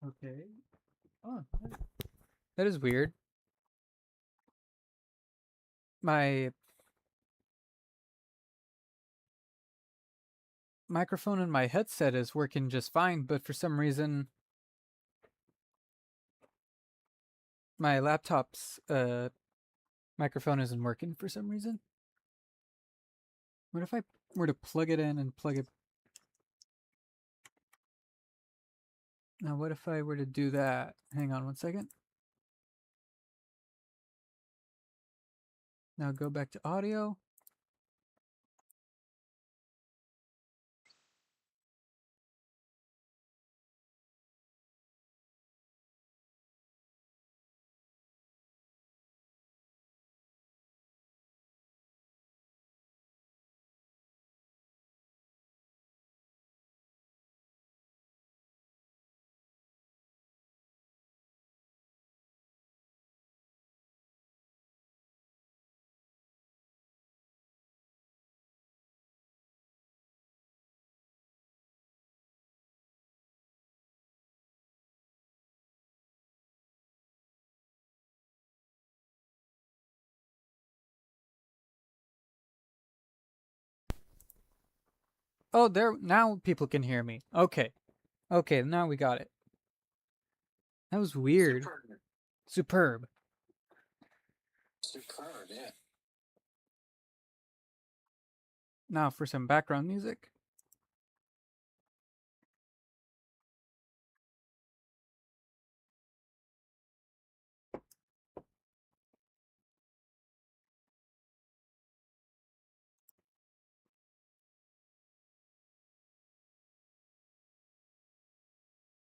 Okay. Oh, that is weird. My microphone in my headset is working just fine, but for some reason, my laptop's microphone isn't working for some reason. What if I were to plug it in and plug it? Now, what if I were to do that? Hang on one second. Now go back to audio. Oh, there, now people can hear me. Okay. Okay, now we got it. That was weird. Superb. Superb, yeah. Now for some background music.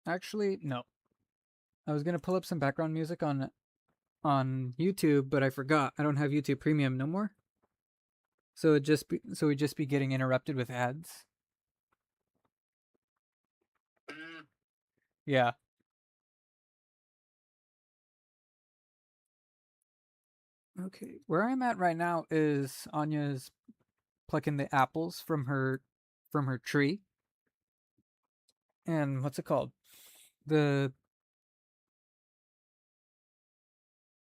Actually, no. I was gonna pull up some background music on YouTube, but I forgot. I don't have YouTube Premium no more. So we'd just be getting interrupted with ads. Yeah. Okay, where I'm at right now is Anya's plucking the apples from her tree. And what's it called? The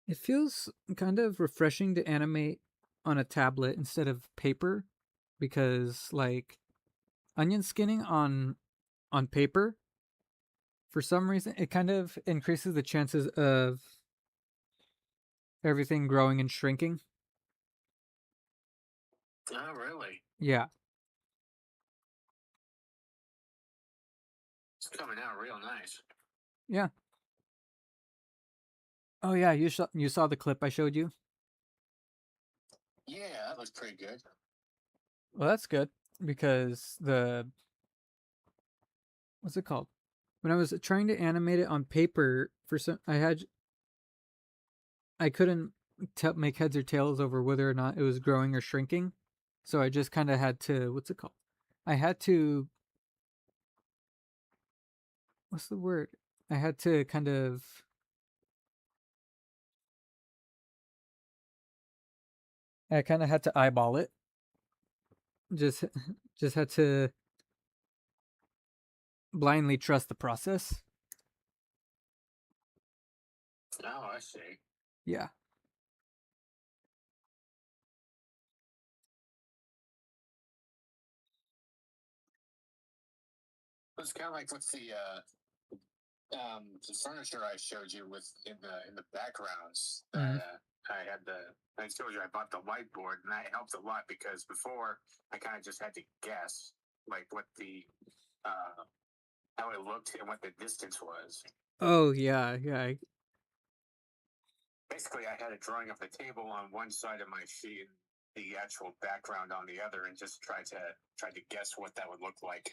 It feels kind of refreshing to animate on a tablet instead of paper because like onion skinning on paper, for some reason it kind of increases the chances of everything growing and shrinking. Oh, really? Yeah. It's coming out real nice. Yeah. Oh yeah, you saw the clip I showed you? Yeah, that looks pretty good. Well, that's good because the what's it called? When I was trying to animate it on paper, for some I couldn't make heads or tails over whether or not it was growing or shrinking. So I just kind of had to, what's it called? I had to, what's the word? I had to kind of, I kind of had to eyeball it. Just, just had to blindly trust the process. Oh, I see. Yeah. It's kind of like with the furniture I showed you with in the backgrounds. Mm. I told you I bought the whiteboard, and that helped a lot because before I kind of just had to guess like what the how it looked and what the distance was. Oh yeah, yeah. Basically, I had a drawing of the table on one side of my sheet and the actual background on the other, and just tried to guess what that would look like.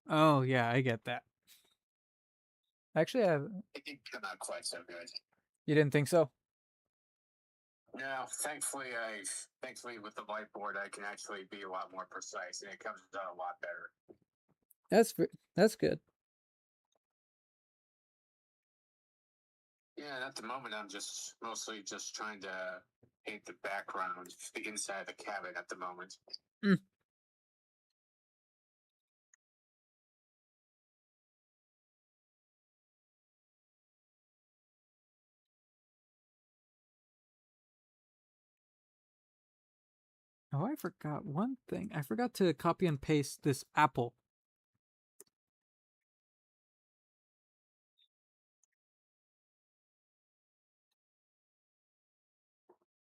Oh yeah, I get that. Actually, It didn't come out quite so good. you didn't think so? No, thankfully with the whiteboard I can actually be a lot more precise, and it comes out a lot better. That's good. Yeah, and at the moment I'm just mostly just trying to paint the background, the inside of the cabin at the moment. Mm. Oh, I forgot one thing. I forgot to copy and paste this apple.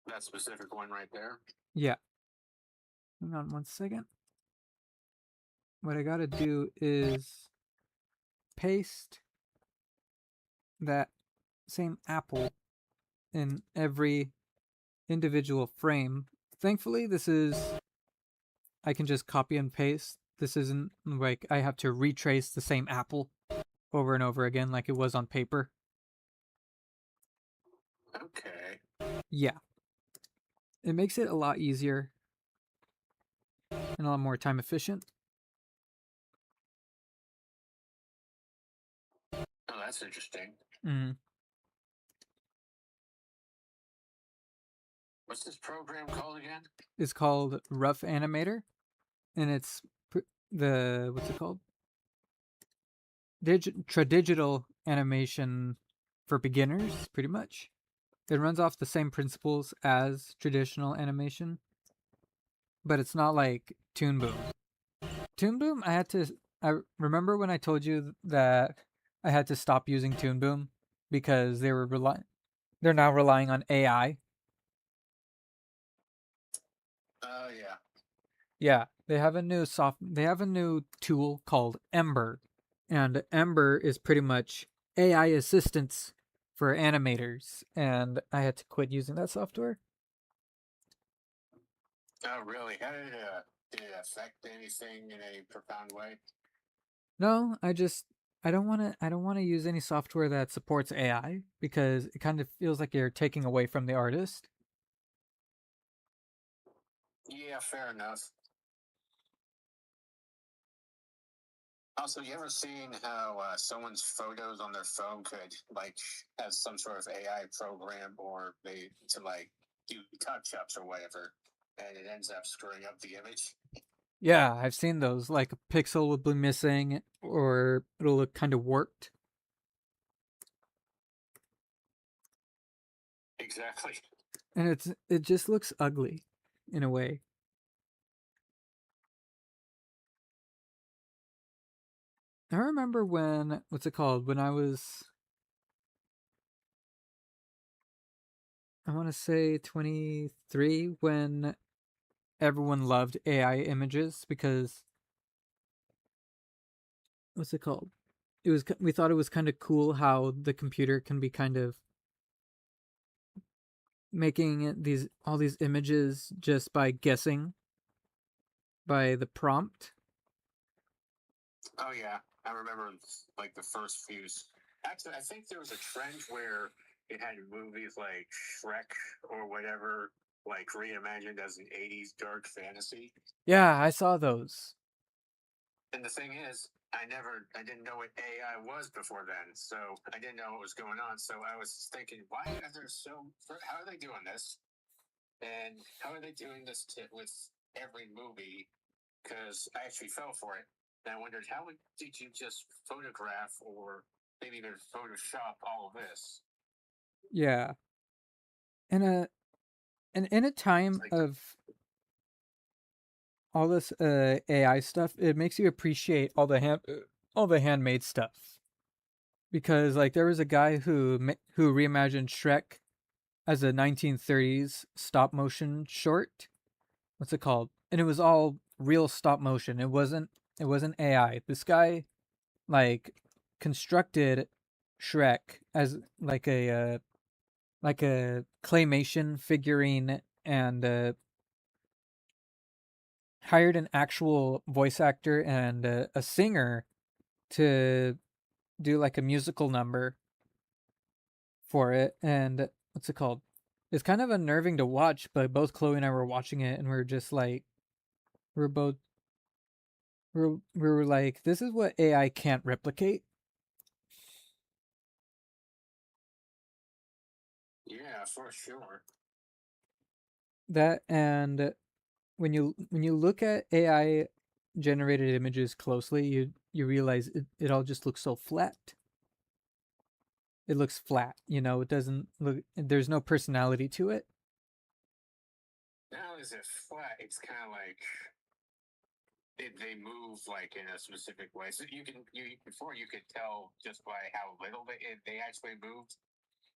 That specific one right there. Yeah. Hang on one second. What I gotta do is paste that same apple in every individual frame. Thankfully, I can just copy and paste. This isn't like I have to retrace the same apple over and over again like it was on paper. Okay. Yeah. It makes it a lot easier and a lot more time efficient. Oh, that's interesting. Mm. What's this program called again? It's called Rough Animator, and it's the what's it called? Tradigital animation for beginners, pretty much. It runs off the same principles as traditional animation, but it's not like Toon Boom. Toon Boom, I remember when I told you that I had to stop using Toon Boom because they're now relying on AI. Oh yeah. Yeah, they have a new tool called Ember, and Ember is pretty much AI assistance for animators, and I had to quit using that software. Oh really? How did it affect anything in a profound way? No, I don't want to use any software that supports AI because it kind of feels like you're taking away from the artist. Yeah, fair enough. Also, you ever seen how someone's photos on their phone could like have some sort of AI program or they to like do touch ups or whatever, and it ends up screwing up the image. Yeah, I've seen those. Like a pixel will be missing, or it'll look kind of warped. Exactly. And it just looks ugly in a way. I remember when what's it called? When I was, I want to say 23, when everyone loved AI images because what's it called? It was, we thought it was kind of cool how the computer can be kind of making these all these images just by guessing by the prompt. Oh yeah, I remember like the first few. Actually, I think there was a trend where it had movies like Shrek or whatever, like reimagined as an '80s dark fantasy. Yeah, I saw those. And the thing is, I didn't know what AI was before then, so I didn't know what was going on. So I was thinking, why are there how are they doing this? And how are they doing this with every movie? Because I actually fell for it. And I wondered, did you just photograph or maybe even Photoshop all of this? Yeah. In a and in a It's time like, of all this AI stuff, it makes you appreciate all the handmade stuff. Because like there was a guy who reimagined Shrek as a 1930s stop motion short. What's it called? And it was all real stop motion. It wasn't AI. This guy like constructed Shrek as like a claymation figurine, and hired an actual voice actor and a singer to do like a musical number for it. And what's it called? It's kind of unnerving to watch, but both Chloe and I were watching it, and we're just like, we're both we were like, this is what AI can't replicate. yeah, for sure. That, and when you look at AI generated images closely, you realize it all just looks so flat. It looks flat, it doesn't look, there's no personality to it. Now is it flat? It's kind of like they move like in a specific way. So you before you could tell just by how little they actually moved,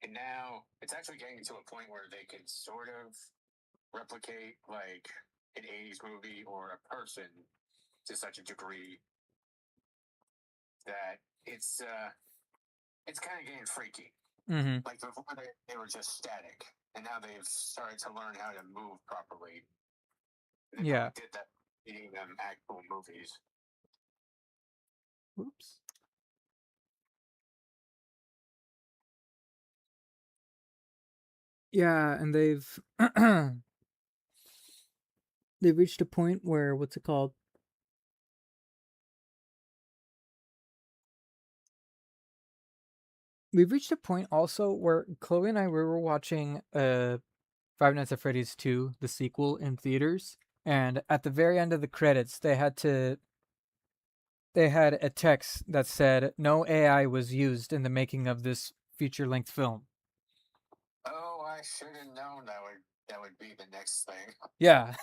and now it's actually getting to a point where they can sort of replicate like an '80s movie or a person to such a degree that it's kind of getting freaky. Mm-hmm. Like before, they were just static, and now they've started to learn how to move properly. They Yeah. probably did that eating them actual movies. Oops. Yeah, and they've reached a point where, what's it called? We've reached a point also where Chloe and I, we were watching Five Nights at Freddy's 2, the sequel, in theaters, and at the very end of the credits, they had a text that said no AI was used in the making of this feature-length film. Oh, I should have known that would be the next thing. Yeah.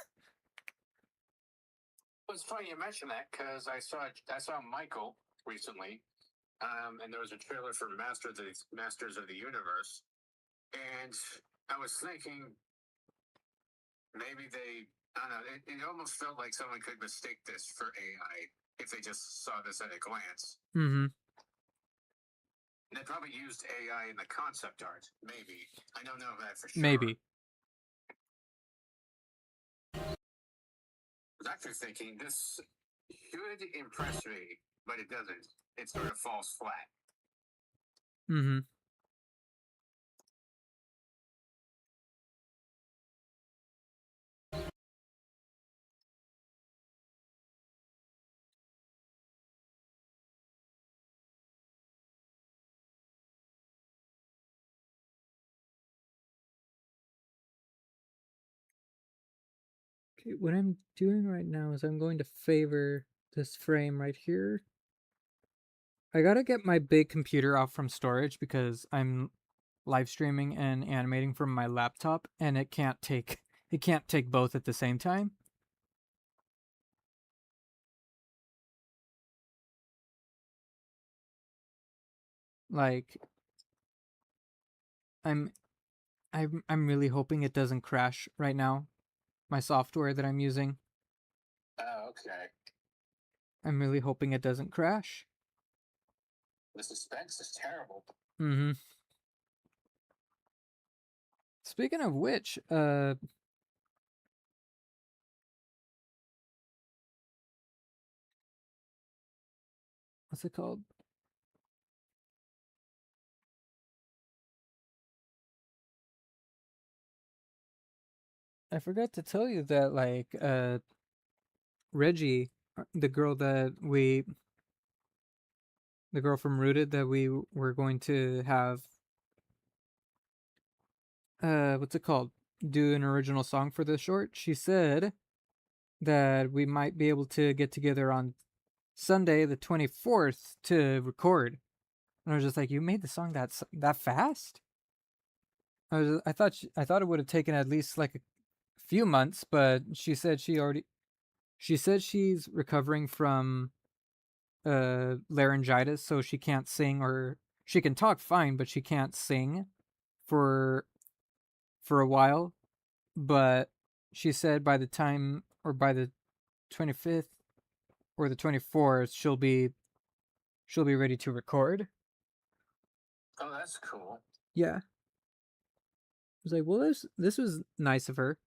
It's funny you mention that because I saw Michael recently, and there was a trailer for Masters of the Universe, and I was thinking maybe they I don't know. It almost felt like someone could mistake this for AI if they just saw this at a glance. Mm-hmm. And they probably used AI in the concept art. Maybe I don't know that for sure. Maybe. I was actually thinking this should impress me, but it doesn't. It sort of falls flat. Mm-hmm. Okay, what I'm doing right now is I'm going to favor this frame right here. I gotta get my big computer out from storage because I'm live streaming and animating from my laptop, and it can't take both at the same time. Like I'm I'm really hoping it doesn't crash right now. My software that I'm using. Oh, okay. I'm really hoping it doesn't crash. The suspense is terrible. Mm-hmm. Speaking of which, what's it called? I forgot to tell you that, like, Reggie, the girl the girl from Rooted that we were going to have, what's it called? Do an original song for the short. She said that we might be able to get together on Sunday the 24th to record. And I was just like, you made the song that fast? I thought it would have taken at least like a few months, but she said she's recovering from laryngitis, so she can't sing, or she can talk fine, but she can't sing for a while. But she said by the time, or by the 25th or the 24th, she'll be ready to record. Oh, that's cool. Yeah. I was like, well, this was nice of her.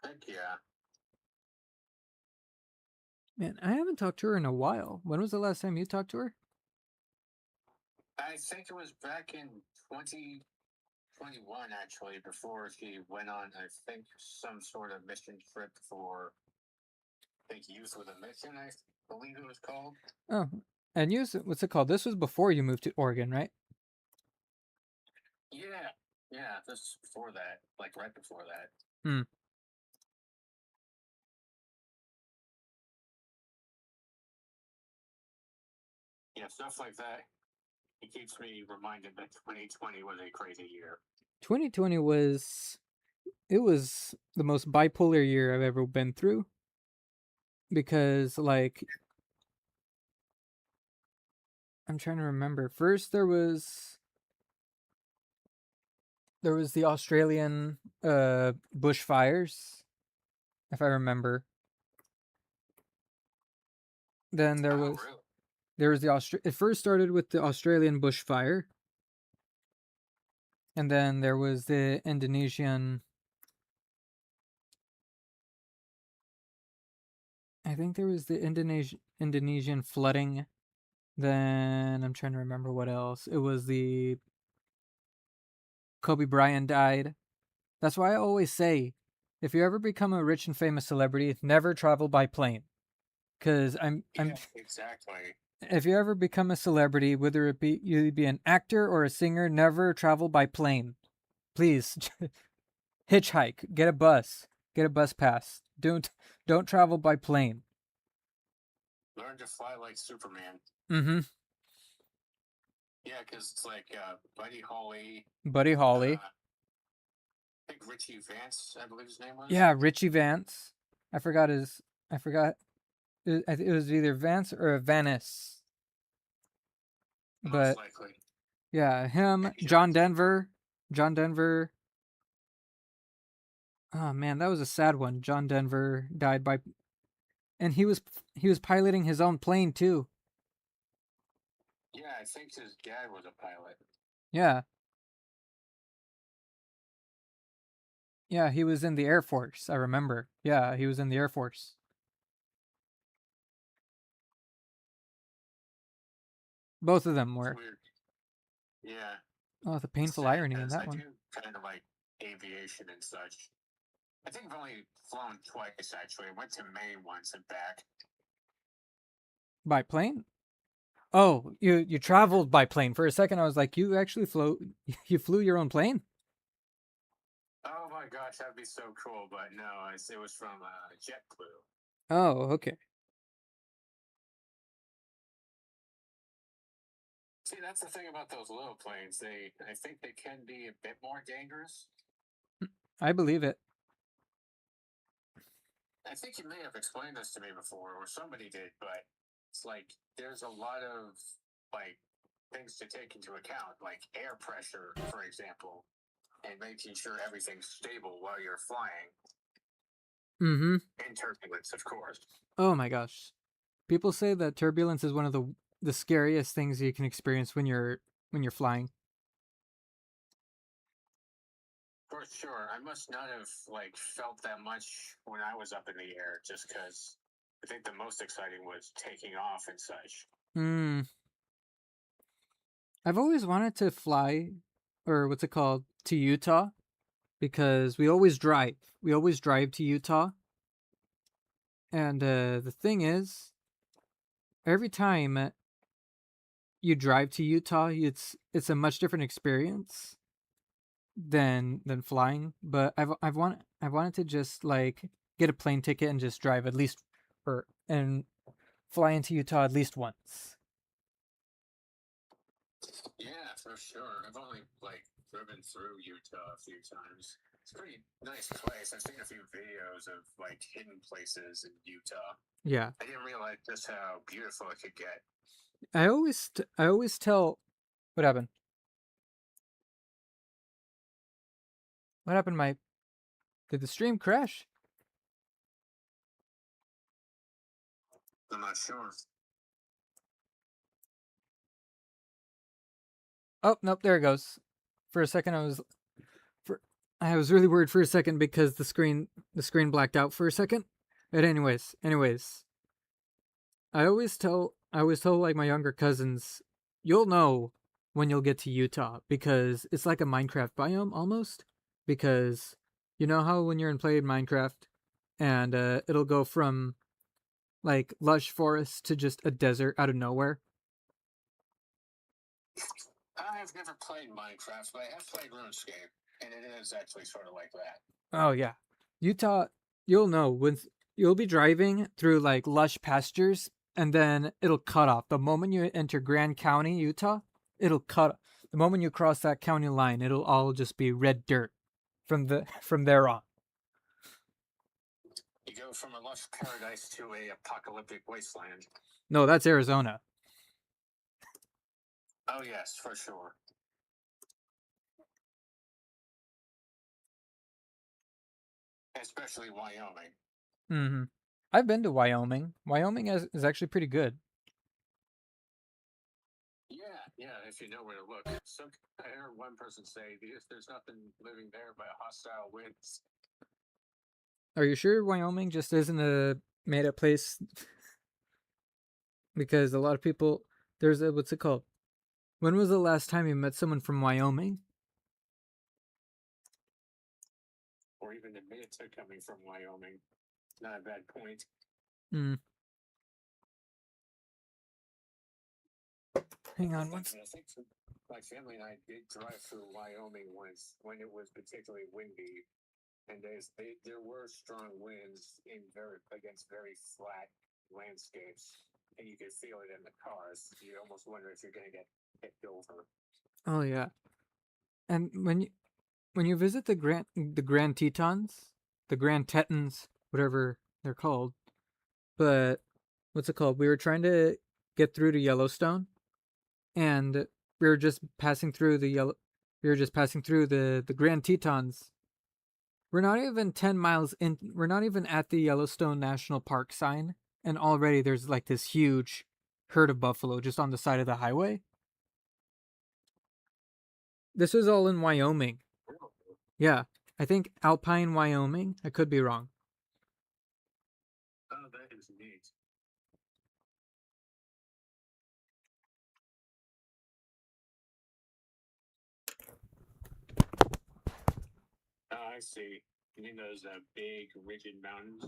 Heck yeah. Man, I haven't talked to her in a while. When was the last time you talked to her? I think it was back in 2021, actually, before she went on, I think, some sort of mission trip for, I think, Youth with a Mission, I believe it was called. Oh, and what's it called? This was before you moved to Oregon, right? Yeah, yeah, this before that, like right before that. Hmm. Yeah, stuff like that. It keeps me reminded that 2020 was a crazy year. 2020 was the most bipolar year I've ever been through, because like I'm trying to remember. First there was the Australian bushfires, if I remember. Then Oh, really? there was it first started with the Australian bushfire, and then there was the Indonesian, I think there was the Indonesian flooding. Then I'm trying to remember what else. It was the Kobe Bryant died. That's why I always say, if you ever become a rich and famous celebrity, never travel by plane. Because I'm Yeah, exactly. if you ever become a celebrity, whether it be you be an actor or a singer, never travel by plane. Please, hitchhike, get a bus pass. Don't travel by plane. Learn to fly like Superman. Mm-hmm. Yeah, because it's like Buddy Holly. Buddy Holly. I think Richie Vance, I believe his name was. Yeah, Richie Vance. I forgot. It was either Vance or Vanis. Most But likely. yeah, him, John Denver. John Denver. Oh man, that was a sad one. John Denver died by, and he was piloting his own plane too. Yeah, I think his dad was a pilot. Yeah. Yeah, he was in the Air Force, I remember. Yeah, he was in the Air Force. Both of them It's were. weird. Yeah. Oh, the It's painful sad irony in because that I do one. kind of like aviation and such. I think I've only flown twice, actually. I went to Maine once and back. By plane? Oh, you traveled by plane. For a second I was like, you actually flew you flew your own plane? gosh, that'd be so cool, but no, it was from JetBlue. Oh, okay. See, that's the thing about those little planes. I think they can be a bit more dangerous. I believe it. I think you may have explained this to me before, or somebody did, but it's like there's a lot of like things to take into account, like air pressure, for example, and making sure everything's stable while you're flying. Mm-hmm. And turbulence, of course. Oh my gosh. People say that turbulence is one of the scariest things you can experience when you're flying. For sure. I must not have like felt that much when I was up in the air, just because I think the most exciting was taking off and such. Hmm. I've always wanted to fly, or what's it called, to Utah, because we always drive. We always drive to Utah, and the thing is, every time you drive to Utah, it's a much different experience than flying. But I've wanted to just like get a plane ticket and just drive at least, or and fly into Utah at least once. Yeah, for sure. I've only like driven through Utah a few times. It's a pretty nice place. I've seen a few videos of like hidden places in Utah. Yeah, I didn't realize just how beautiful it could get. I always tell what happened. What happened? My Did the stream crash? I'm not sure. Oh nope, there it goes. For a second, for I was really worried for a second because the screen blacked out for a second. But anyways, I always tell like my younger cousins, you'll know when you'll get to Utah because it's like a Minecraft biome almost. Because you know how when you're in play in Minecraft and it'll go from like lush forest to just a desert out of nowhere. I've never played Minecraft, but I have played RuneScape, and it is actually sort of like that. Oh yeah, Utah. You'll know when you'll be driving through like lush pastures, and then it'll cut off the moment you enter Grand County, Utah. It'll cut the moment you cross that county line. It'll all just be red dirt from there on. You go from a lush paradise to a apocalyptic wasteland. No, that's Arizona. Oh yes, for sure. Especially Wyoming. Mm-hmm. I've been to Wyoming. Wyoming is actually pretty good. Yeah, if you know where to look. I heard one person say there's nothing living there but hostile winds. Are you sure Wyoming just isn't a made up place? Because a lot of people there's a what's it called? When was the last time you met someone from Wyoming? Or even admit to coming from Wyoming. Not a bad point. Hmm. Hang on one I think my family and I did drive through Wyoming once when it was particularly windy, and there were strong winds against very flat landscapes, and you could feel it in the cars. You almost wonder if you're going to get hit over. Oh yeah. And when you visit the Grand Tetons, the Grand Tetons, whatever they're called, but what's it called? We were trying to get through to Yellowstone, and we were just passing through the yellow. We were just passing through the Grand Tetons. We're not even 10 miles in. We're not even at the Yellowstone National Park sign, and already there's like this huge herd of buffalo just on the side of the highway. This was all in Wyoming. Yeah, I think Alpine, Wyoming. I could be wrong. Oh, that is neat. Oh, I see. You mean those big, rigid mountains?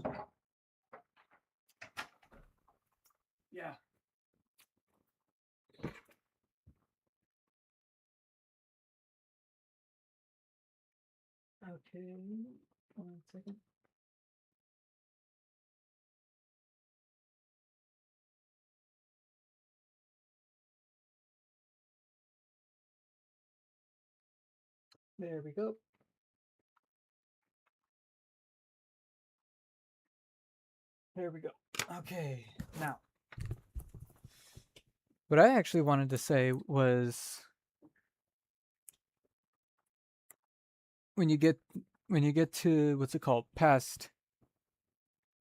Yeah. Okay, 1 second. There we go. There we go. Okay, now. What I actually wanted to say was when you get to what's it called? Past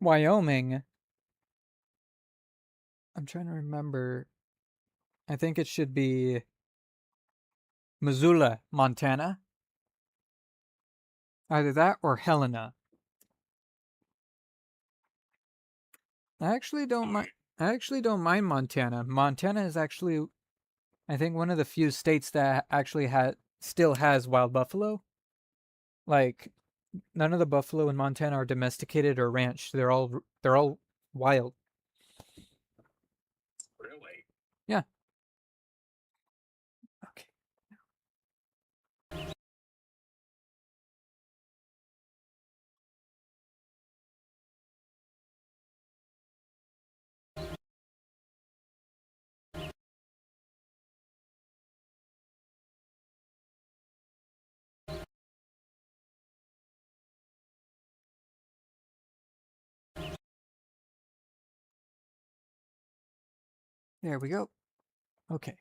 Wyoming. I'm trying to remember. I think it should be Missoula, Montana. Either that or Helena. I actually don't mind. I actually don't mind Montana. Montana is actually, I think, one of the few states that actually still has wild buffalo. Like, none of the buffalo in Montana are domesticated or ranched. They're all wild. Really? Yeah. Okay. There we go. Okay.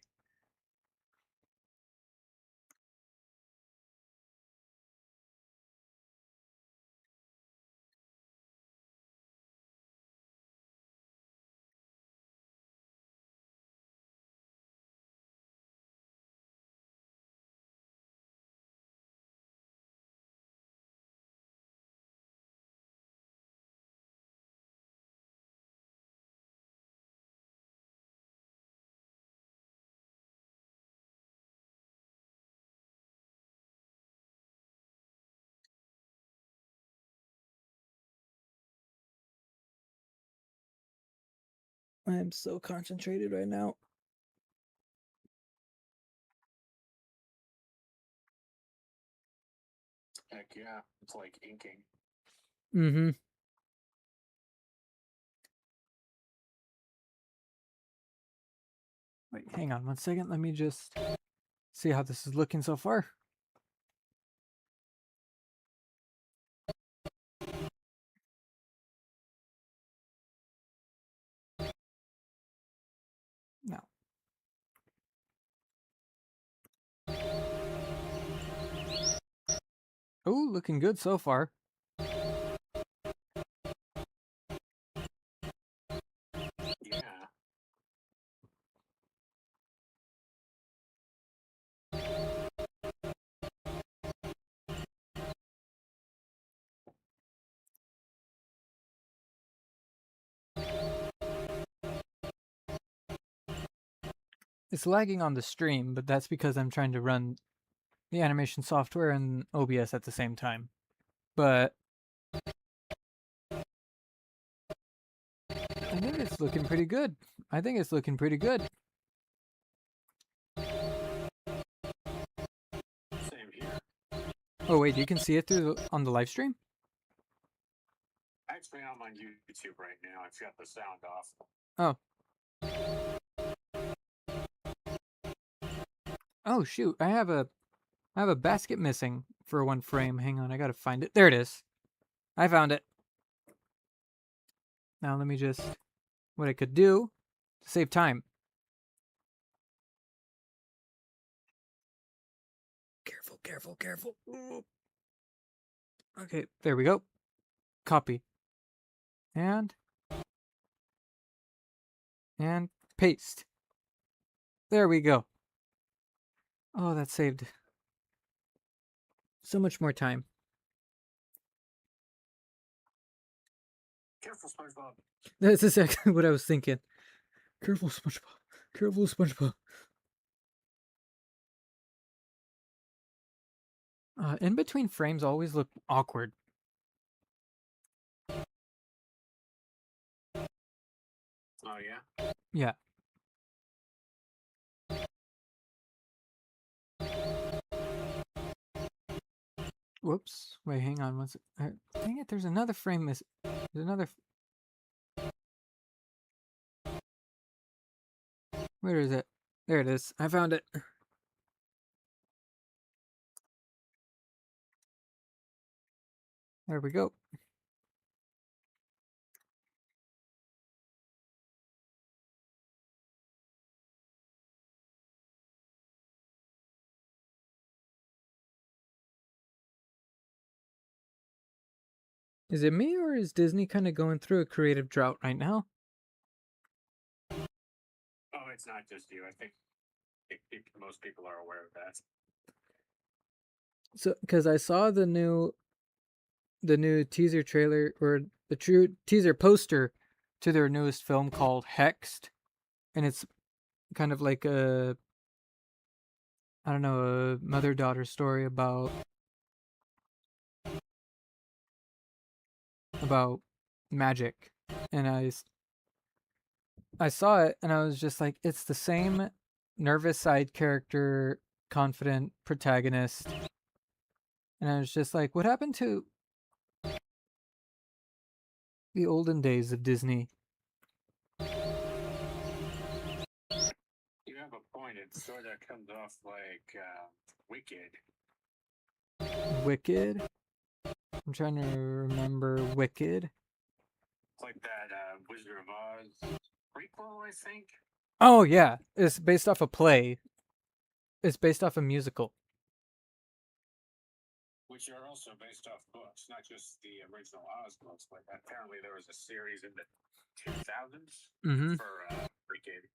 I am so concentrated right now. Heck yeah. It's like inking. Mm-hmm. Wait, hang on 1 second. Let me just see how this is looking so far. Now. Oh, looking good so far. Yeah. It's lagging on the stream, but that's because I'm trying to run the animation software and OBS at the same time. But I think it's looking pretty good. I think it's looking pretty good. Same here. Oh wait, you can see it on the live stream? Actually, I'm on YouTube right now. I've got the sound off. Oh. Oh shoot, I have a basket missing for 1 frame. Hang on, I gotta find it. There it is. I found it. Now let me just, what I could do to save time. Careful, careful, careful. Ooh. Okay, there we go. Copy. And paste. There we go. Oh, that saved so much more time. Careful, SpongeBob. That's exactly what I was thinking. Careful, SpongeBob. Careful, SpongeBob. In between frames always look awkward. Oh, yeah? Yeah. Whoops. Wait, hang on. What's it? Dang it, there's another frame. There's another. Where is it? There it is. I found it. There we go. Is it me or is Disney kind of going through a creative drought right now? Oh, it's not just you. I think most people are aware of that. So, because I saw the new teaser trailer or the true teaser poster to their newest film called Hexed, and it's kind of like a, I don't know, a mother-daughter story about magic. And I saw it and I was just like, it's the same nervous side character, confident protagonist. And I was just like, what happened to the olden days of Disney? You have a point. It sort of comes off like Wicked. Wicked? I'm trying to remember Wicked. It's like that Wizard of Oz prequel, I think. Oh, yeah. It's based off a play. It's based off a musical. Which are also based off books, not just the original Oz books, but apparently there was a series in the 2000s for Wicked.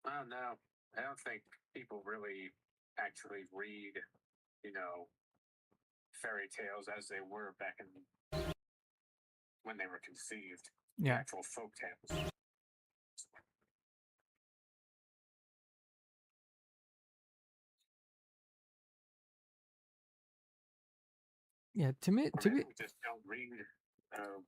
I don't know. I don't think people really actually read, fairy tales as they were back in when they were conceived. Yeah. Actual folk tales. Yeah, to me, just don't read a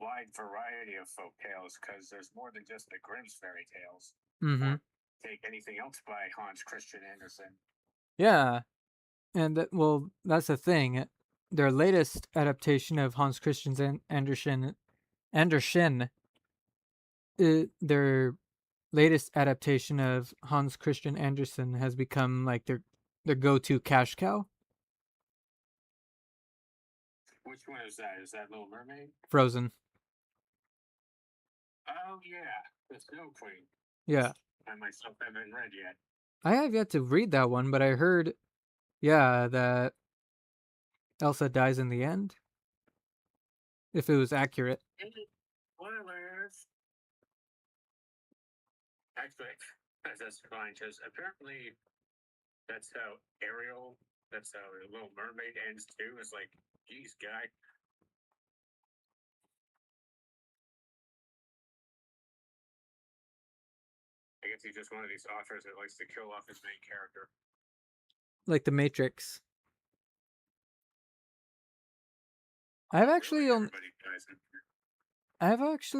wide variety of folk tales because there's more than just the Grimm's fairy tales. Or take anything else by Hans Christian Andersen. Yeah, and well, that's the thing. Their latest adaptation of Hans Christian Andersen, their latest adaptation of Hans Christian Andersen has become like their go-to cash cow. Which one is that? Is that Little Mermaid? Frozen. Oh yeah, the Snow Queen. Yeah. I myself haven't read yet. I have yet to read that one, but I heard, yeah, that Elsa dies in the end. If it was accurate. Spoilers. Actually, that's fine, because apparently that's how Ariel, that's how the Little Mermaid ends too. It's like, geez, guy. I guess he's just one of these authors that likes to kill off his main character. Like the Matrix. I've actually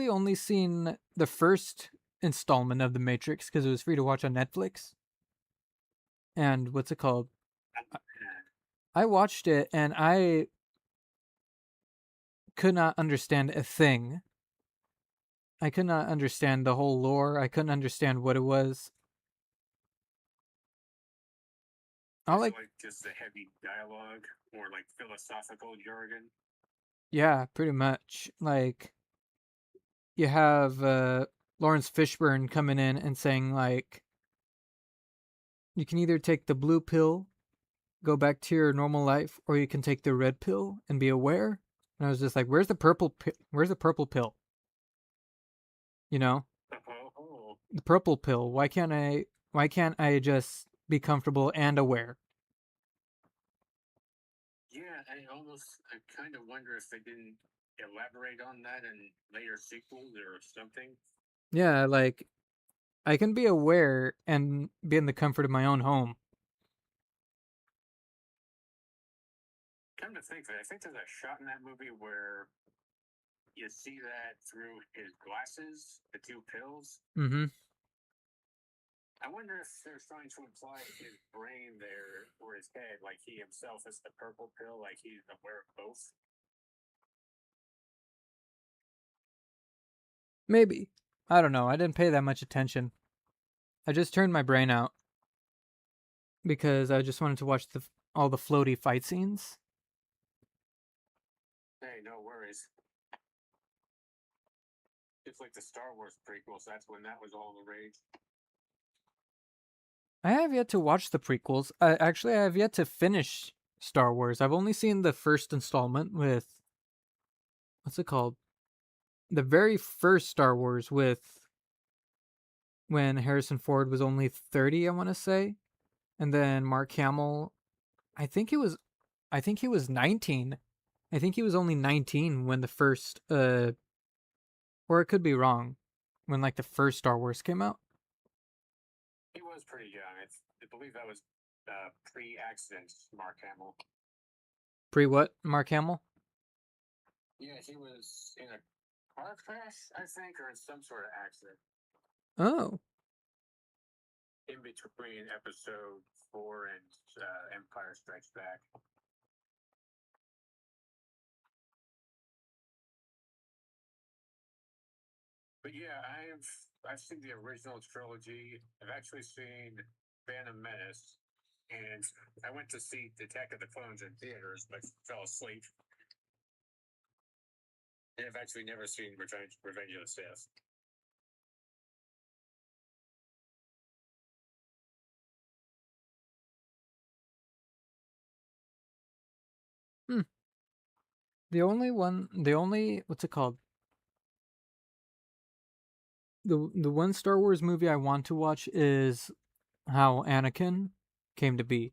only seen the first installment of The Matrix because it was free to watch on Netflix. And what's it called? I watched it and I could not understand a thing. I could not understand the whole lore. I couldn't understand what it was. I like just the heavy dialogue or like philosophical jargon. Yeah, pretty much. Like you have Lawrence Fishburne coming in and saying like, you can either take the blue pill, go back to your normal life, or you can take the red pill and be aware. And I was just like, where's the purple where's the purple pill? You know? The purple pill. Why can't I just be comfortable and aware? Yeah, I kind of wonder if they didn't elaborate on that in later sequels or something. Yeah, like I can be aware and be in the comfort of my own home. Come to think of it, I think there's a shot in that movie where you see that through his glasses, the two pills. I wonder if they're trying to imply his brain there or his head, like he himself is the purple pill, like he's aware of both. Maybe. I don't know. I didn't pay that much attention. I just turned my brain out because I just wanted to watch all the floaty fight scenes. Hey, no worries. It's like the Star Wars prequels. That's when that was all the rage. I have yet to watch the prequels. Actually, I have yet to finish Star Wars. I've only seen the first installment with what's it called? The very first Star Wars with when Harrison Ford was only 30, I want to say. And then Mark Hamill, I think he was 19. I think he was only 19 when the first or it could be wrong, when like the first Star Wars came out. He was pretty young. I believe that was pre-accident Mark Hamill. Pre what? Mark Hamill? Yeah, he was in a car crash, I think, or in some sort of accident. Oh. In between episode 4 and Empire Strikes Back. But yeah, I've seen the original trilogy. I've actually seen Phantom Menace, and I went to see Attack of the Clones in theaters, but fell asleep. And I've actually never seen Revenge of the Sith. Hmm. The only what's it called? The one Star Wars movie I want to watch is how Anakin came to be.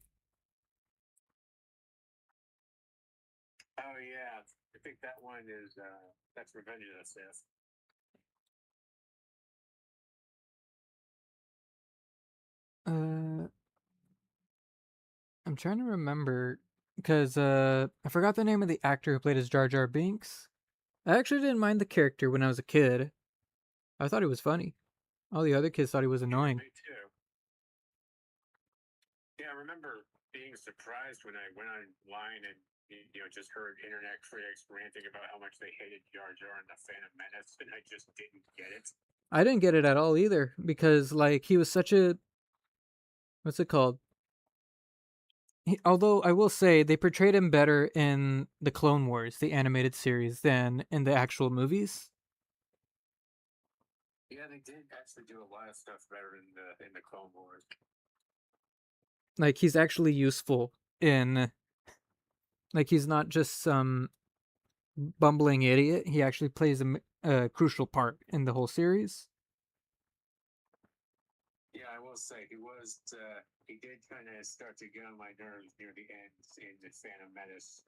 Oh yeah, I think that one is that's Revenge of the Sith. Uh, I'm trying to remember because I forgot the name of the actor who played as Jar Jar Binks. I actually didn't mind the character when I was a kid. I thought he was funny. All the other kids thought he was annoying. Me too. Yeah, I remember being surprised when I went online and just heard internet critics ranting about how much they hated Jar Jar and the Phantom Menace, and I just didn't get it. I didn't get it at all either because like he was such a what's it called? Although I will say they portrayed him better in the Clone Wars, the animated series, than in the actual movies. Yeah, they did actually do a lot of stuff better in the Clone Wars. Like he's actually useful in like he's not just some bumbling idiot. He actually plays a crucial part in the whole series. Yeah, I will say he did kind of start to get on my nerves near the end in the Phantom Menace.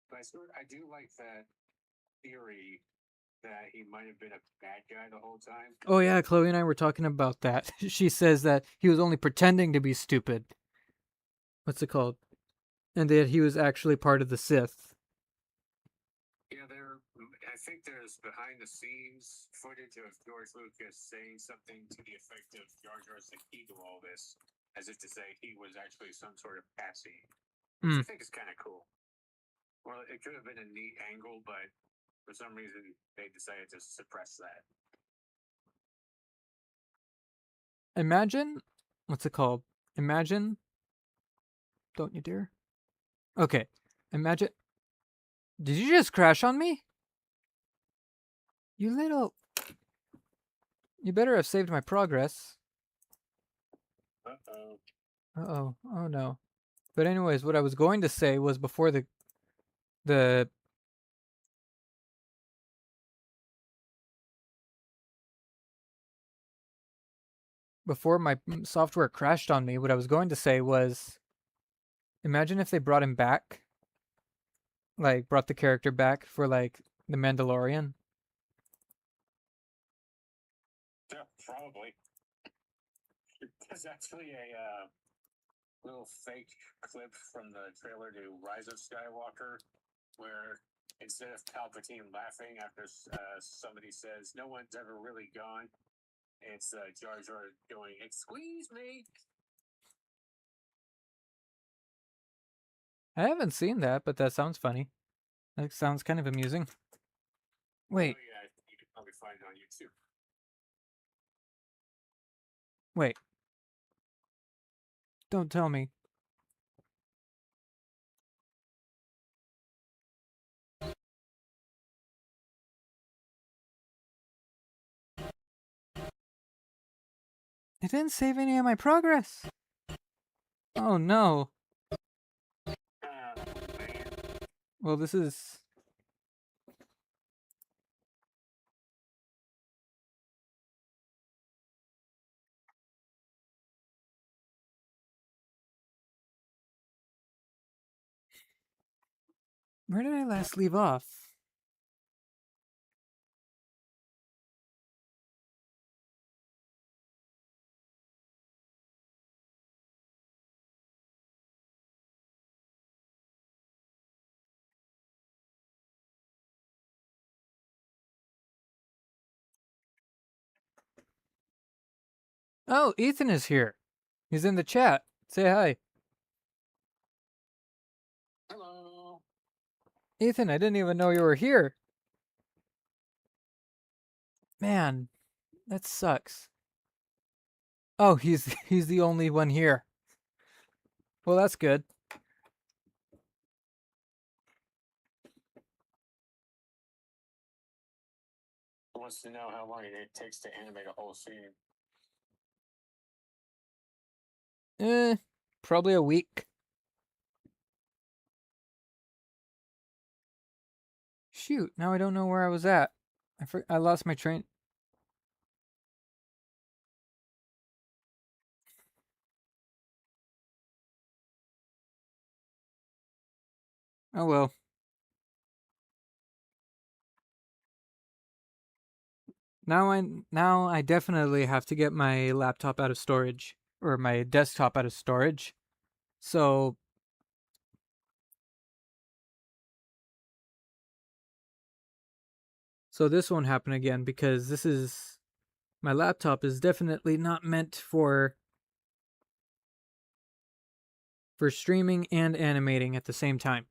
But I do like that theory that he might have been a bad guy the whole time. Oh yeah, Chloe and I were talking about that. She says that he was only pretending to be stupid. What's it called? And that he was actually part of the Sith. Yeah, I think there's behind the scenes footage of George Lucas saying something to the effect of Jar Jar's the key to all this, as if to say he was actually some sort of patsy, which I think is kind of cool. Well, it could have been a neat angle, but for some reason they decided to suppress that. Imagine, what's it called? Imagine, don't you dare. Okay, imagine. Did you just crash on me? You little. You better have saved my progress. Uh-oh. Uh-oh. Oh no. But anyways, what I was going to say was the before my software crashed on me, what I was going to say was imagine if they brought him back, like brought the character back for like the Mandalorian. Yeah, probably. There's actually a little fake clip from the trailer to Rise of Skywalker where instead of Palpatine laughing after somebody says, "No one's ever really gone," It's Jar Jar going, "Squeeze me." I haven't seen that, but that sounds funny. That sounds kind of amusing. Wait, Oh yeah, you can probably find it on YouTube. wait. Don't tell me. It didn't save any of my progress. Oh no. Man. Well, this is... Where did I last leave off? Oh, Ethan is here. He's in the chat. Say hi. Hello. Ethan, I didn't even know you were here. Man, that sucks. Oh, he's the only one here. Well, that's good. Wants to know how long it takes to animate a whole scene. Probably a week. Shoot, now I don't know where I was at. I lost my train. Oh well. Now I definitely have to get my laptop out of storage or my desktop out of storage. So this won't happen again because my laptop is definitely not meant for streaming and animating at the same time.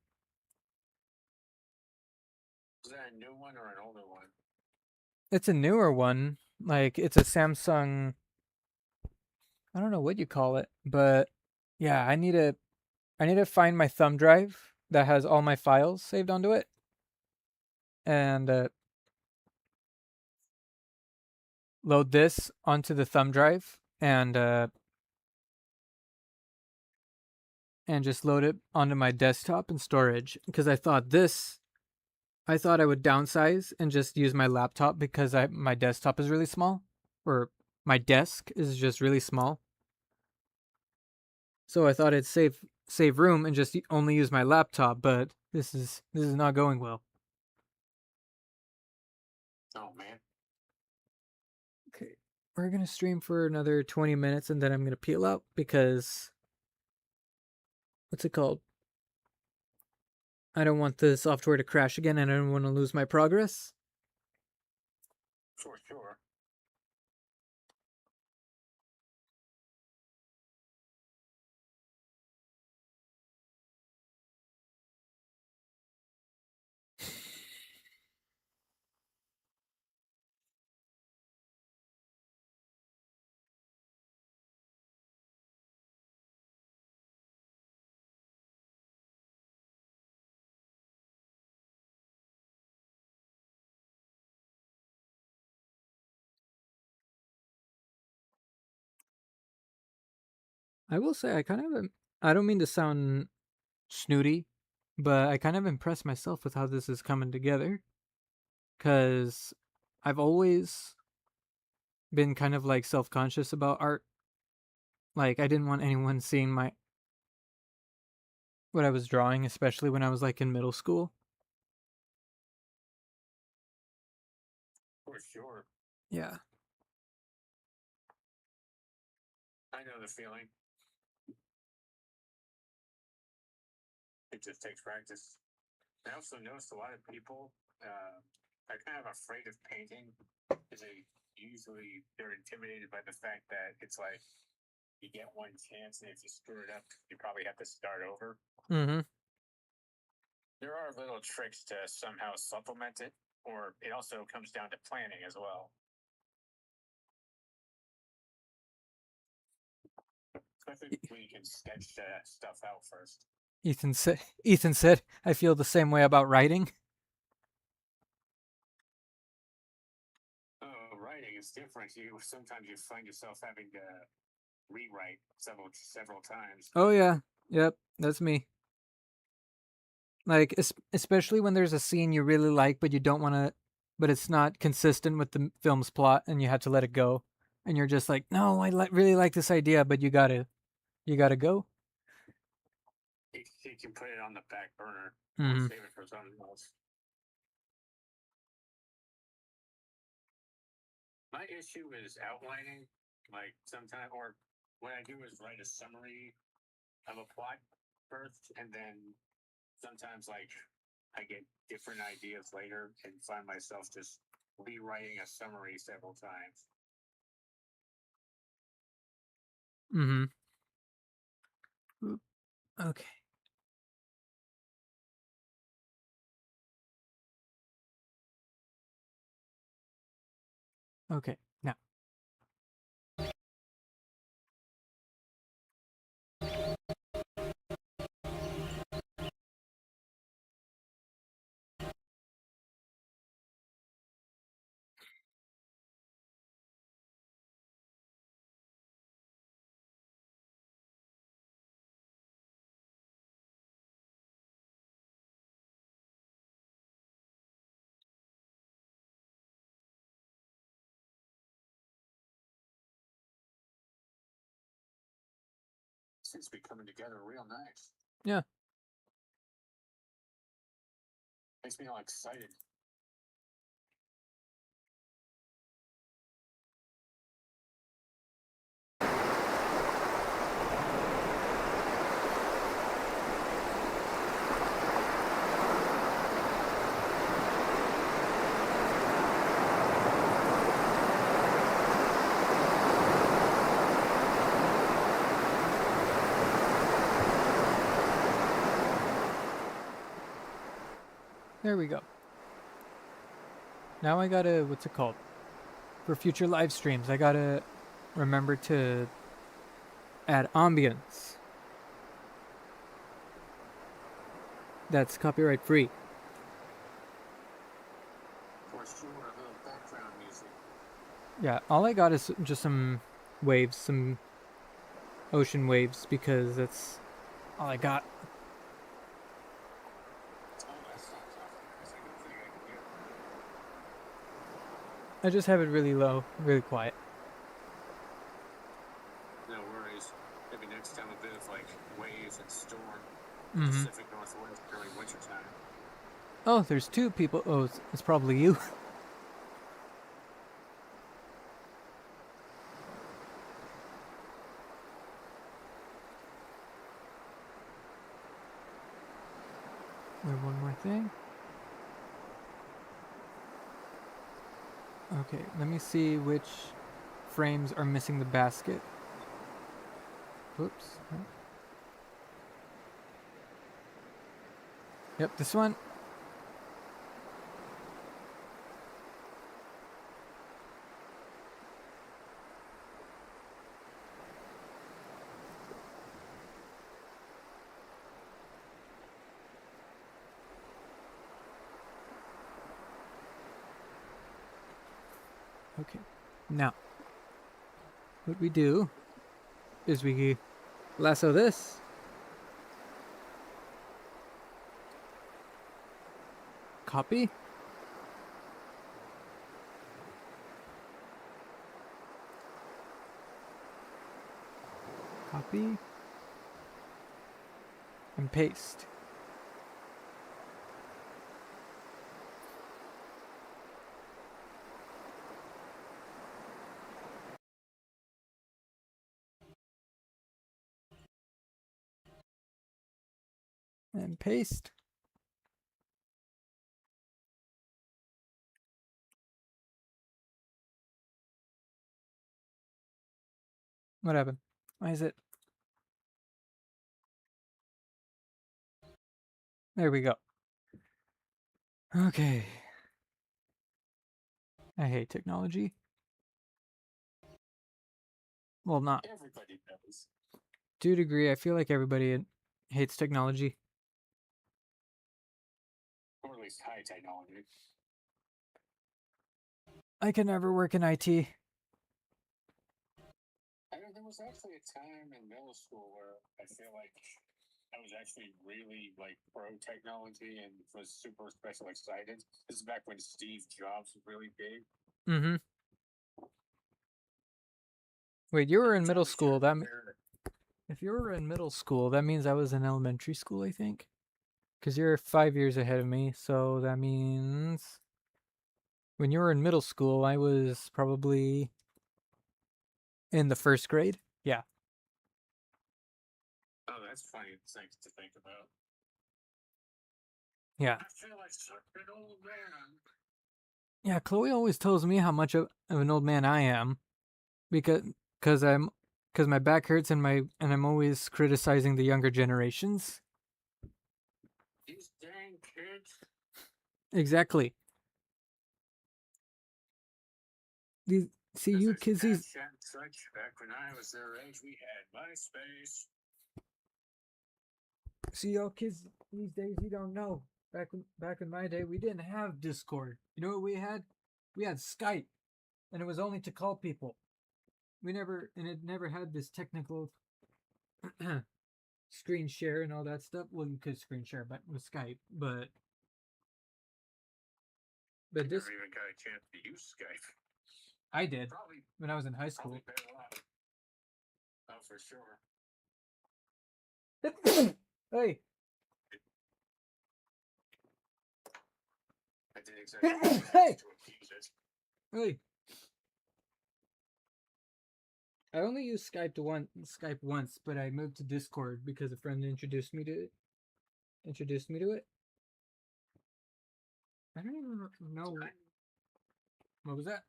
Is that a new one or an older one? It's a newer one. Like it's a Samsung, I don't know what you call it, but yeah, I need to find my thumb drive that has all my files saved onto it, and load this onto the thumb drive, and just load it onto my desktop and storage. Because I thought I would downsize and just use my laptop because my desktop is really small, or my desk is just really small. So I thought it'd save room and just only use my laptop, but this is not going well. Oh man. Okay, we're gonna stream for another 20 minutes and then I'm gonna peel out because what's it called? I don't want the software to crash again and I don't want to lose my progress. For sure. I will say I don't mean to sound snooty, but I kind of impressed myself with how this is coming together. Cause I've always been kind of like self-conscious about art. Like I didn't want anyone seeing what I was drawing, especially when I was like in middle school. For sure. Yeah. I know the feeling. It just takes practice. I also noticed a lot of people are kind of afraid of painting because they usually they're intimidated by the fact that it's like you get one chance, and if you screw it up, you probably have to start over. Mm-hmm. There are little tricks to somehow supplement it, or it also comes down to planning as well. Especially when you can sketch stuff out first. Ethan said, I feel the same way about writing. Oh, writing is different. Sometimes you find yourself having to rewrite several times. Oh yeah, yep, that's me. Like especially when there's a scene you really like, but you don't want to, but it's not consistent with the film's plot, and you have to let it go, and you're just like, no, I really like this idea, but you gotta go. You can put it on the back burner or Mm-hmm. save it for something else. My issue is outlining, like sometimes, or what I do is write a summary of a plot first, and then sometimes like I get different ideas later and find myself just rewriting a summary several times. Mm-hmm. Okay. Okay. Now. Seems to be coming together real nice. Yeah. Makes me all excited. There we go. Now I gotta, what's it called? For future live streams, I gotta remember to add ambience. That's copyright free. For sure, a little background music. Yeah, all I got is just some waves, some ocean waves, because that's all I got. Oh, that sounds awesome. That's a good thing I can do. I just have it really low, really quiet. No worries. Maybe next time a bit of like waves and storm. Mm-hmm. Pacific Northwest during wintertime. Oh, there's two people. Oh, it's probably you. And one more thing. Okay, let me see which frames are missing the basket. Whoops. Yep, this one. Okay, now what we do is we lasso this. Copy. Copy. And paste. And paste. What happened? Why is it? There we go. Okay. I hate technology. Well, not Everybody knows. to a degree. I feel like everybody hates technology. Or at least high technology. I can never work in IT. I mean, there was actually a time in middle school where I feel like I was actually really like pro technology and was super special excited. This is back when Steve Jobs was really big. Mm-hmm. Wait, you were in middle school. If you were in middle school, that means I was in elementary school, I think. Because you're 5 years ahead of me, so that means when you were in middle school, I was probably in the first grade. Yeah. Oh, that's funny. It's nice to think about. Yeah. I feel like such an old man. Yeah, Chloe always tells me how much of an old man I am because cause I'm because my back hurts and I'm always criticizing the younger generations. These dang kids. Exactly. These see you kids these Snapchat and such. Back when I was their age, we had MySpace. see y'all kids these days you don't know. Back in my day we didn't have Discord. You know what we had? We had Skype and it was only to call people. It never had this technical screen share and all that stuff. Well, you could screen share, but with Skype, but I this never even got a chance to use Skype. I did Probably when I was in high school. better off. Oh, for sure. Hey, I did exactly hey, to appease it. hey! I only used Skype once, but I moved to Discord because a friend introduced me to it. I don't even know what was that.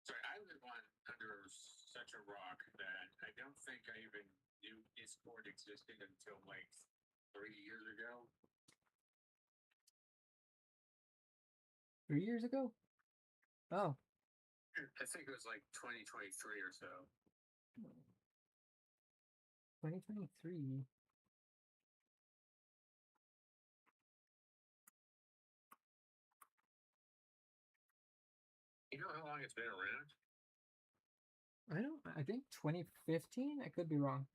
Sorry, I live under such a rock that I don't think I even knew Discord existed until like 3 years ago. 3 years ago? Oh, I think it was like 2023 or so. 2023. You know how long it's been around? I think 2015. I could be wrong.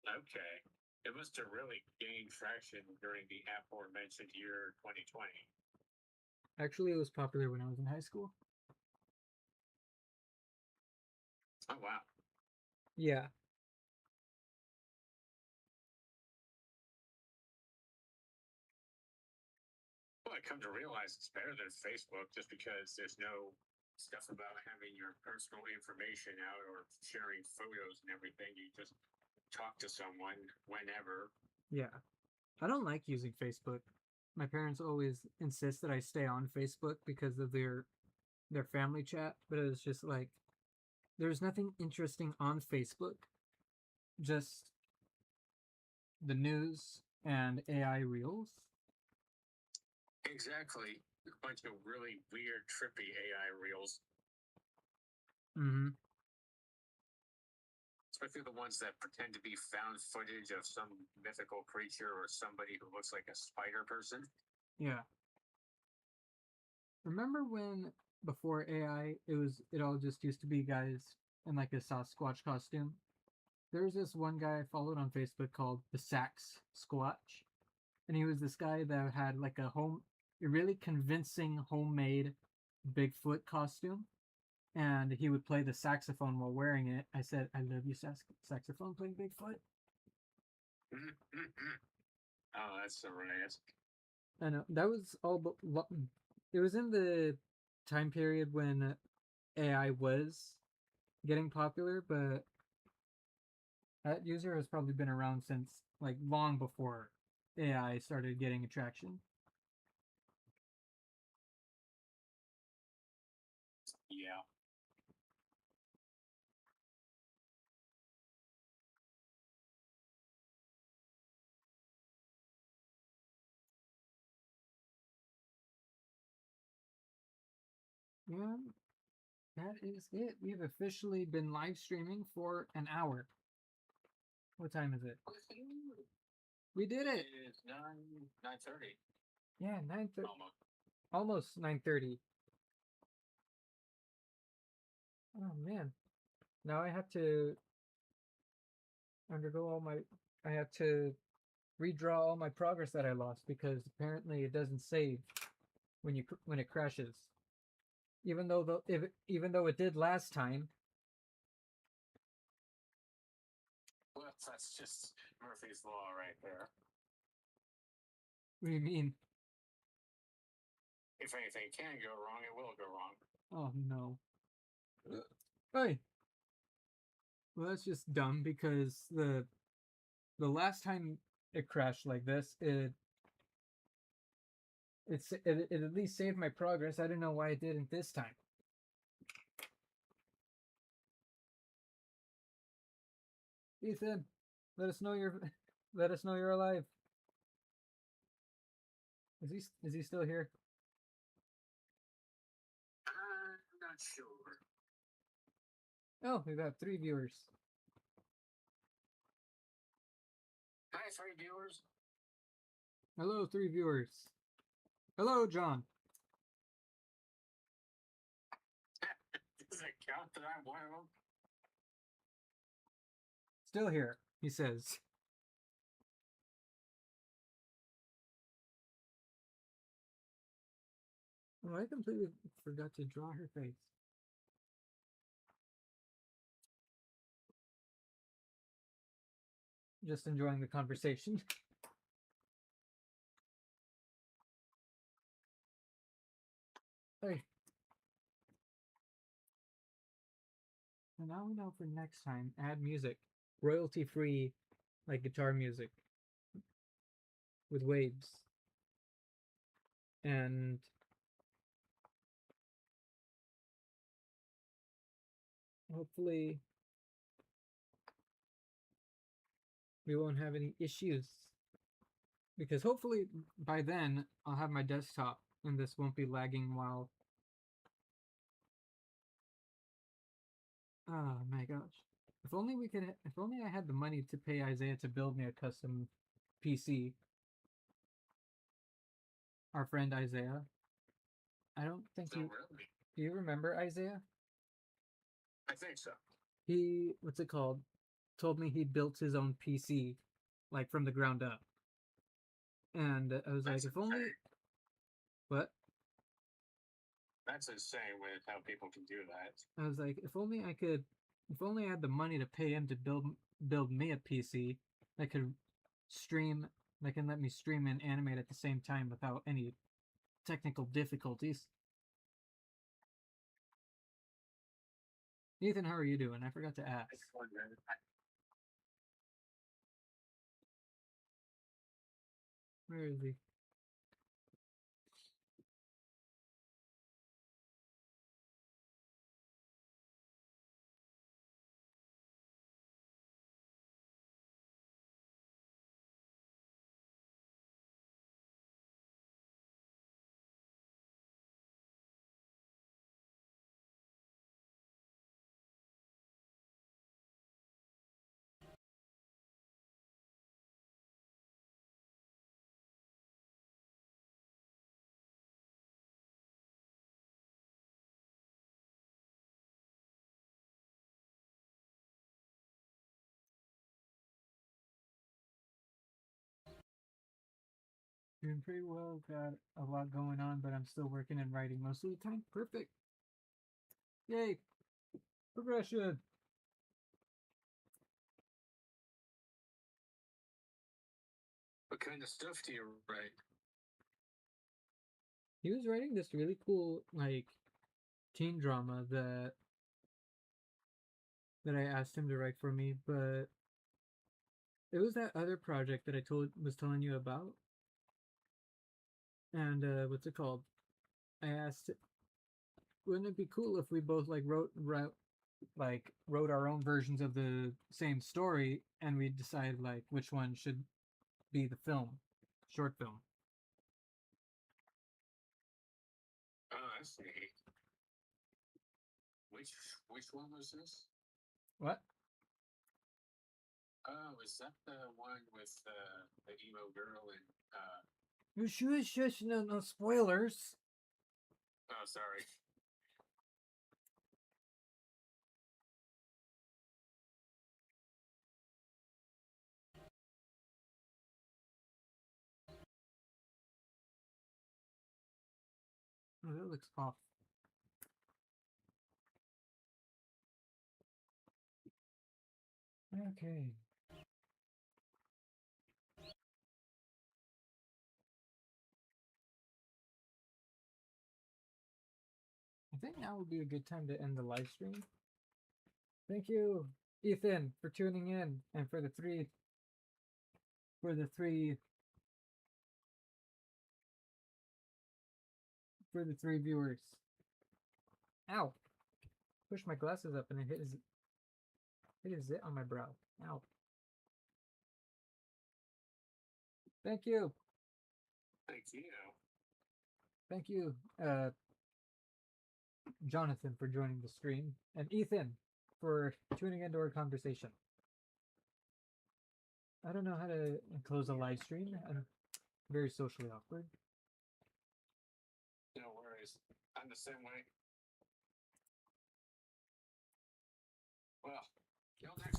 Okay. It must have really gained traction during the aforementioned year 2020. Actually, it was popular when I was in high school. Oh, wow. Yeah. Well, I come to realize it's better than Facebook just because there's no stuff about having your personal information out or sharing photos and everything. You just talk to someone whenever. Yeah. I don't like using Facebook. My parents always insist that I stay on Facebook because of their family chat, but it was just like there's nothing interesting on Facebook. Just the news and AI reels. Exactly. A bunch of really weird, trippy AI reels. Mm-hmm. Especially the ones that pretend to be found footage of some mythical creature or somebody who looks like a spider person. Yeah. Remember when before AI it all just used to be guys in like a Sasquatch costume? There was this one guy I followed on Facebook called the Sax Squatch. And he was this guy that had like a really convincing homemade Bigfoot costume. And he would play the saxophone while wearing it. I said, I love you, saxophone playing Bigfoot. Oh, that's so nice. I know that was all, but it was in the time period when AI was getting popular, but that user has probably been around since like long before AI started getting attraction. Yeah. Yeah, that is it. We've officially been live streaming for an hour. What time is it? We did it. It is 9:30. Yeah, 9:30. Almost. Almost 9:30. Oh man. Now I have to undergo all my. I have to redraw all my progress that I lost because apparently it doesn't save when it crashes. Even though it did last time. Well, that's just Murphy's Law right there. What do you mean? If anything can go wrong, it will go wrong. Oh no. Hey. Well, that's just dumb because the last time it crashed like this, it at least saved my progress. I don't know why it didn't this time. Ethan, let us know you're let us know you're alive. Is he still here? I'm not sure. Oh, we've got 3 viewers. Hi, 3 viewers. Hello, 3 viewers. Hello, John. Does it count that I'm one of them? Still here, he says. Oh, I completely forgot to draw her face. Just enjoying the conversation. Hey. So now we know for next time, add music. Royalty free, like guitar music. With waves. And hopefully we won't have any issues. Because hopefully by then I'll have my desktop and this won't be lagging while. Oh my gosh. If only I had the money to pay Isaiah to build me a custom PC. Our friend Isaiah. I don't think No, you really. do you remember Isaiah? I think so. He what's it called? Told me he built his own PC like from the ground up. And I was That's like, if only insane. what? That's insane with how people can do that. I was like, if only I had the money to pay him to build me a PC that could stream, that can let me stream and animate at the same time without any technical difficulties. Ethan, how are you doing? I forgot to ask. Where is he? Doing pretty well. Got a lot going on, but I'm still working and writing most of the time. Perfect. Yay! Progression. What kind of stuff do you write? He was writing this really cool like teen drama that I asked him to write for me, but it was that other project that I was telling you about. And what's it called? I asked, wouldn't it be cool if we both like wrote our own versions of the same story, and we decide like which one should be the short film. Oh, I see. Which one was this? What? Oh, is that the one with the emo girl and Shush, no spoilers. Oh, sorry. Oh, that looks off. Okay. I think now would be a good time to end the live stream. Thank you, Ethan, for tuning in, and for the three viewers. Ow! Push my glasses up and it hit a zit on my brow. Ow! Thank you. Thank you. Thank you, Jonathan, for joining the stream, and Ethan for tuning into our conversation. I don't know how to close a live stream. I'm very socially awkward. No worries. I'm the same way. Well, till next